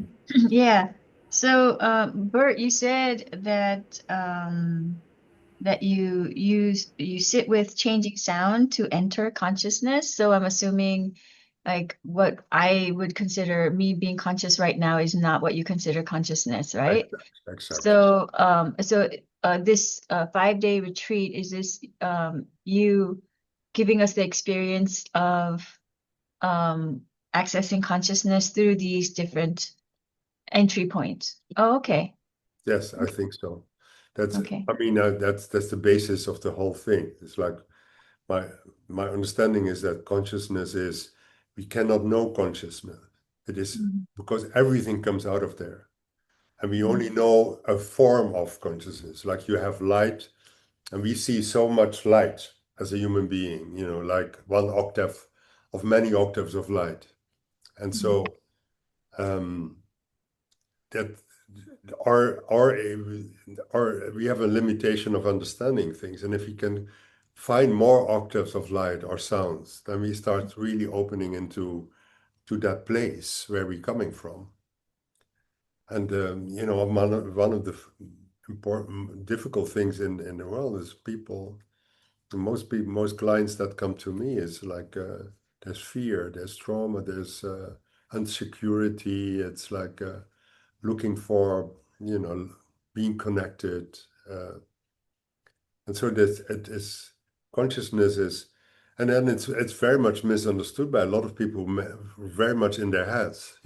Yeah. So, Bert, you said that that you sit with changing sound to enter consciousness. So I'm assuming like what I would consider me being conscious right now is not what you consider consciousness, right? Exactly. So this 5-day retreat, is this you giving us the experience of um accessing consciousness through these different entry points? Oh, okay. Yes, I think so. Okay. I mean, that's the basis of the whole thing. It's like my my understanding is that consciousness is we cannot know consciousness. It is Mhm. because everything comes out of there. And we only know a form of consciousness. Like you have light, and we see so much light as a human being, like one octave of many octaves of light. And so that our we have a limitation of understanding things. And if we can find more octaves of light or sounds, then we start really opening into that place where we're coming from. And one of the important difficult things in the world is most clients that come to me is like there's fear, there's trauma, there's insecurity. It's like looking for being connected, and so this it is consciousness is, and then it's very much misunderstood by a lot of people very much in their heads,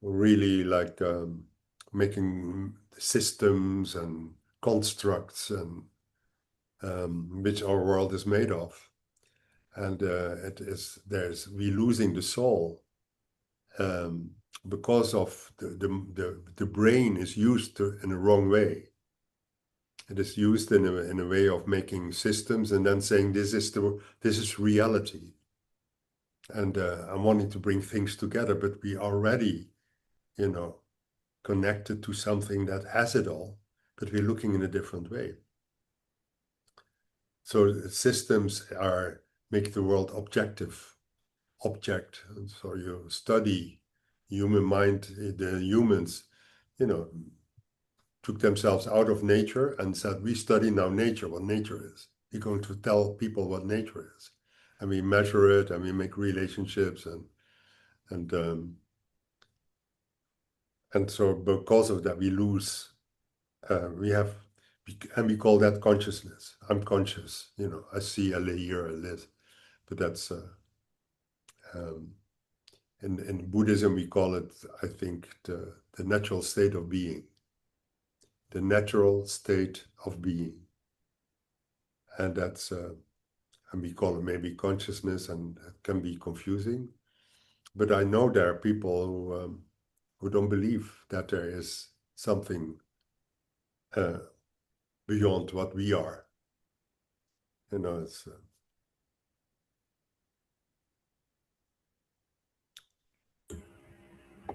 really like making systems and constructs and which our world is made of. And we losing the soul because of the brain is used in a wrong way. It is used in a way of making systems and then saying this is reality. And I'm wanting to bring things together, but we are already, connected to something that has it all, but we're looking in a different way. So systems make the world object. And so you study human mind, the humans, took themselves out of nature and said, we study now nature, what nature is. We're going to tell people what nature is. And we measure it and we make relationships and so because of that we lose we call that consciousness. I'm conscious, I see, I hear, I live. But that's in Buddhism we call it, I think, the natural state of being. The natural state of being. And that's and we call it maybe consciousness, and it can be confusing. But I know there are people who don't believe that there is something beyond what we are. It's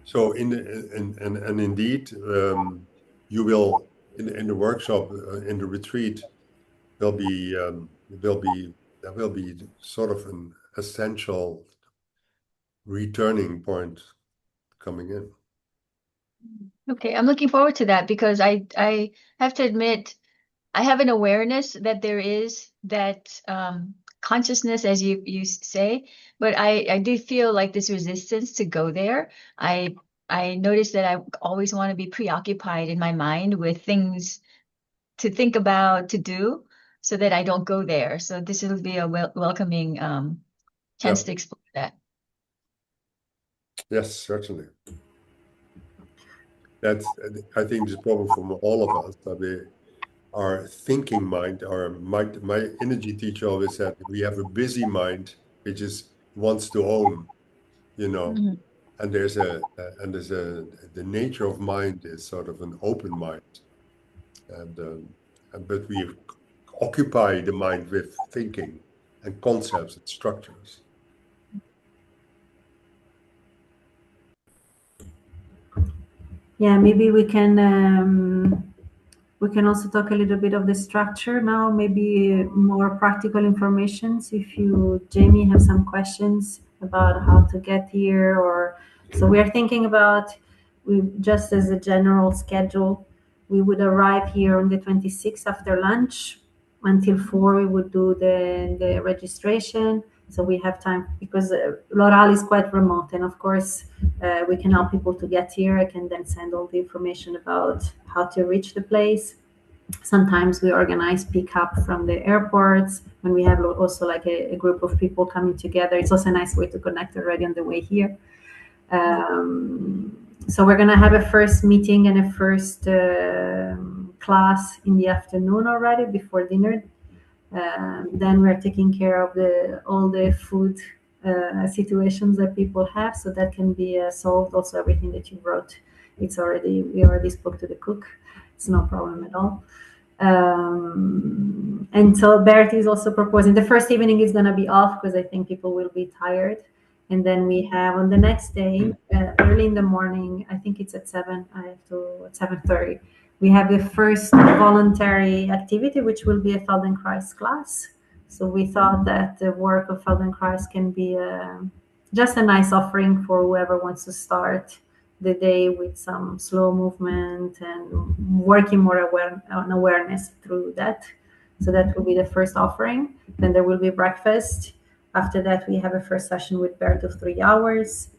so and indeed you will in the workshop in the retreat there will be sort of an essential returning point coming in. Okay, I'm looking forward to that because I have to admit I have an awareness that there is that consciousness, as you say, but I do feel like this resistance to go there. I notice that I always want to be preoccupied in my mind with things to think about, to do, so that I don't go there. So this will be a welcoming chance Yeah. to explore that. Yes, certainly. That's, I think, the problem from all of us, that our thinking mind, my energy teacher always said, we have a busy mind which wants to own. you know. Mm-hmm. And the nature of mind is sort of an open mind, but we occupy the mind with thinking and concepts and structures. Yeah, maybe we can also talk a little bit of the structure now, maybe more practical information. So if you, Jamie, have some questions about how to get here, or so we are thinking about, we just as a general schedule, we would arrive here on the 26th after lunch. Until 4 we would do the registration, so we have time, because L'Oral is quite remote, and of course we can help people to get here. I can then send all the information about how to reach the place. Sometimes we organize pickup from the airports when we have also like a group of people coming together. It's also a nice way to connect already on the way here. So we're going to have a first meeting and a first class in the afternoon already before dinner. Then we're taking care of all the food situations that people have, so that can be solved. Also, everything that you wrote, we already spoke to the cook. It's no problem at all. And so Bert is also proposing the first evening is going to be off because I think people will be tired. And then we have on the next day, early in the morning, I think it's at 7:30. We have the first voluntary activity, which will be a Feldenkrais class. So we thought that the work of Feldenkrais can be just a nice offering for whoever wants to start the day with some slow movement and working more on awareness through that. So that will be the first offering. Then there will be breakfast. After that, we have a first session with Bert of 3 hours,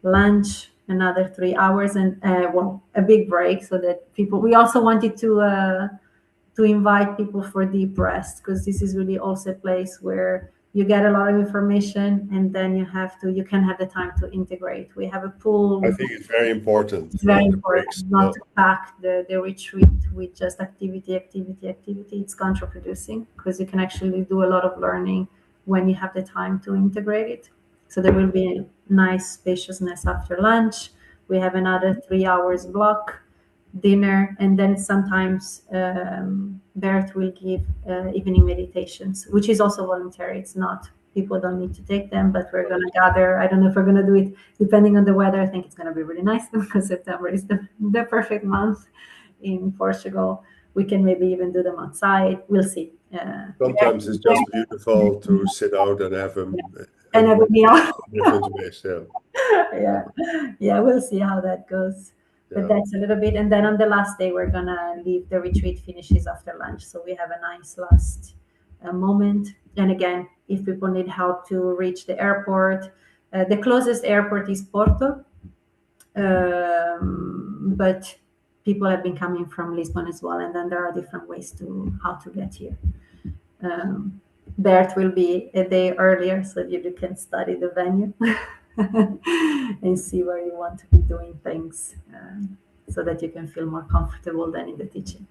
lunch, another 3 hours, and a big break, so that people. We also wanted to invite people for deep rest, because this is really also a place where you get a lot of information and then you can have the time to integrate. We have a pool. I think it's very important. It's very important not to pack the retreat with just activity. It's counterproducing, because you can actually do a lot of learning when you have the time to integrate it. So there will be a nice spaciousness after lunch. We have another 3 hours block, dinner, and then sometimes Bert will give evening meditations, which is also voluntary. It's not, people don't need to take them, but we're going to gather. I don't know if we're going to do it depending on the weather. I think it's going to be really nice because September is the perfect month in Portugal. We can maybe even do them outside. We'll see. Sometimes it's just beautiful to sit out and have them. And everybody else. Different ways, Yeah, we'll see how that goes. But Yeah. that's a little bit. And then on the last day, we're going to leave. The retreat finishes after lunch. So we have a nice last moment. And again, if people need help to reach the airport, the closest airport is Porto. But people have been coming from Lisbon as well. And then there are different ways to how to get here. Bert will be a day earlier, so you can study the venue and see where you want to be doing things, so that you can feel more comfortable than in the teaching.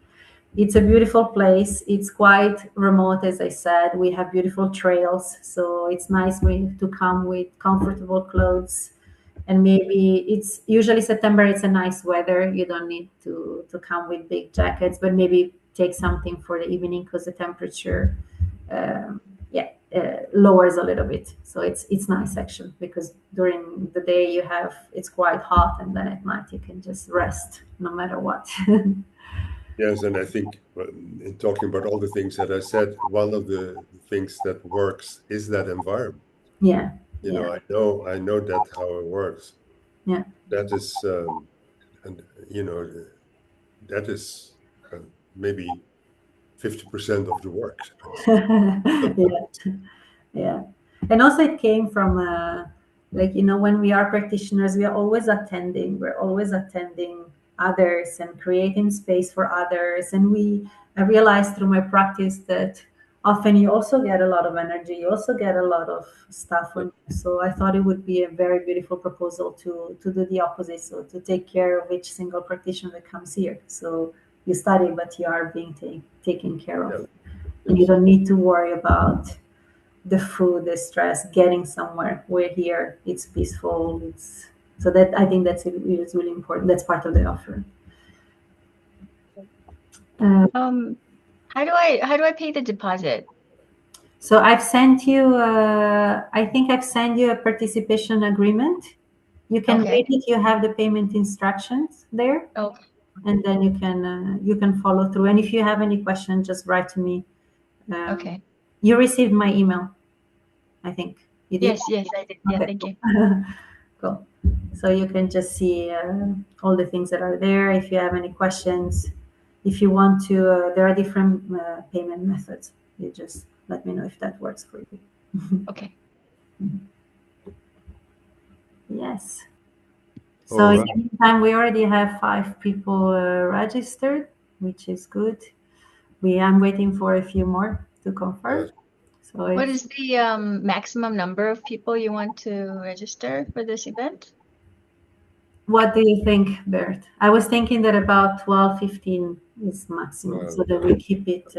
It's a beautiful place. It's quite remote, as I said. We have beautiful trails, so it's nice to come with comfortable clothes. And maybe it's usually September, it's a nice weather. You don't need to come with big jackets, but maybe take something for the evening, because the temperature lowers a little bit. So it's nice actually, because during the day it's quite hot, and then at night you can just rest no matter what. Yes, and I think in talking about all the things that I said, one of the things that works is that environment. Yeah. You know, I know that how it works. Yeah. That is, and you know, that is maybe 50% of the work. Yeah. And also it came from when we are practitioners, we are always attending. We're always attending others and creating space for others. And I realized through my practice that often you also get a lot of energy. You also get a lot of stuff on you. So I thought it would be a very beautiful proposal to do the opposite. So to take care of each single practitioner that comes here. So you study, but you are being taken care of. And you don't need to worry about the food, the stress, getting somewhere. We're here, it's peaceful. It's so that I think that's it's really important. That's part of the offer. How do I pay the deposit? So I've sent you. I think I've sent you a participation agreement. You can Okay. read it. You have the payment instructions there, Okay. and then you can follow through. And if you have any questions, just write to me. Okay. You received my email, I think. You did? Yes, I did. Yeah, Okay. thank you. Cool. So you can just see all the things that are there. If you have any questions, if you want to, there are different payment methods. You just let me know if that works for you. Okay. Yes. So All in right. the meantime, we already have 5 people registered, which is good. I'm waiting for a few more to confirm. Yes. So What it's, is the maximum number of people you want to register for this event? what do you think, Bert? I was thinking that about 12, 15 is maximum, so that we keep it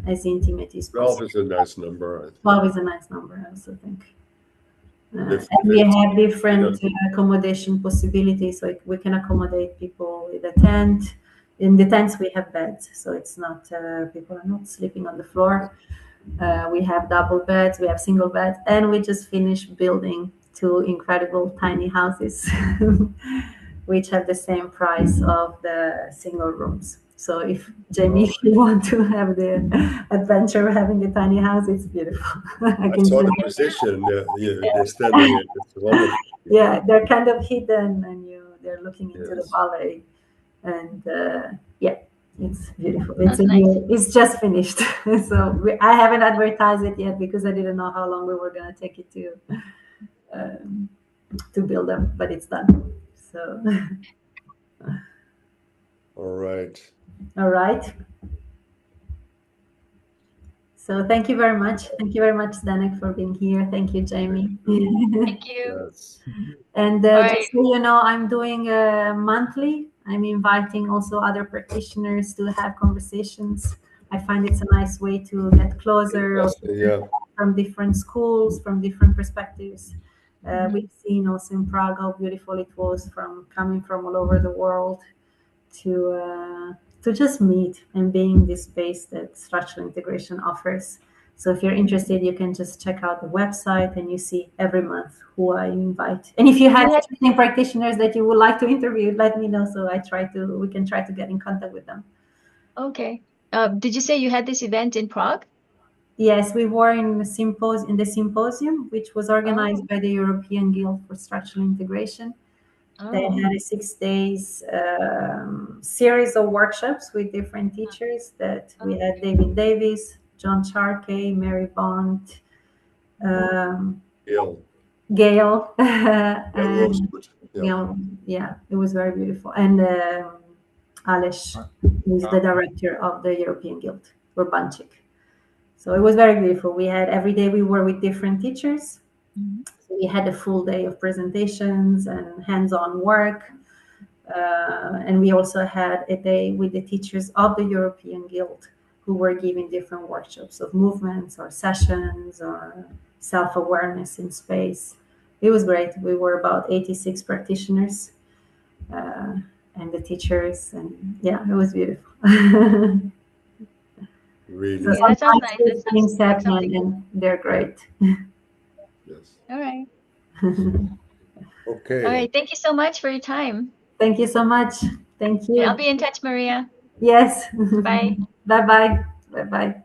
as intimate as 12 possible. is a nice number, I think. 12 is a nice number, I also think. If And we it's, have different accommodation possibilities. Like we can accommodate people with a tent. In the tents, we have beds, so it's not people are not sleeping on the floor. We have double beds, we have single beds, and we just finished building 2 incredible tiny houses, which have the same price of the single rooms. So if Jamie, if you want to have the adventure of having a tiny house, it's beautiful. I saw the position, they're standing it. It's wonderful. Yeah, they're kind of hidden, and they're looking into the Yes. valley, and yeah, it's beautiful. That's nice. It's just finished, so I haven't advertised it yet because I didn't know how long we were gonna take it to build them, but it's done. So, All right. all right. So thank you very much. Thank you very much, Danik, for being here. Thank you, Jamie. Thank you. Yes. And All just right. so you know, I'm doing monthly. I'm inviting also other practitioners to have conversations. I find it's a nice way to get closer, also Yeah. from different schools, from different perspectives. We've seen also in Prague how beautiful it was from coming from all over the world to just meet and being in this space that structural integration offers. So if you're interested, you can just check out the website and you see every month who I invite. And if you have interesting practitioners that you would like to interview, let me know so we can try to get in contact with them. Okay. Did you say you had this event in Prague? Yes, we were in the symposium, which was organized by the European Guild for Structural Integration. They had a 6 days series of workshops with different teachers that we had David Davis, John Charkey, Mary Bond, Gail. And, yeah, it was very beautiful. And Alesh, who's the director of the European Guild, Urbanchik. So it was very beautiful. We had every day we were with different teachers. So we had a full day of presentations and hands-on work. And we also had a day with the teachers of the European Guild who were giving different workshops of movements or sessions or self-awareness in space. It was great. We were about 86 practitioners and the teachers, and yeah, it was beautiful. Really. So that sounds nice. sometimes things happen and they're great. Yes. All right. Okay. All right. Thank you so much for your time. Thank you so much. Thank you. I'll be in touch, Maria. Yes. Bye. Bye-bye. Bye-bye.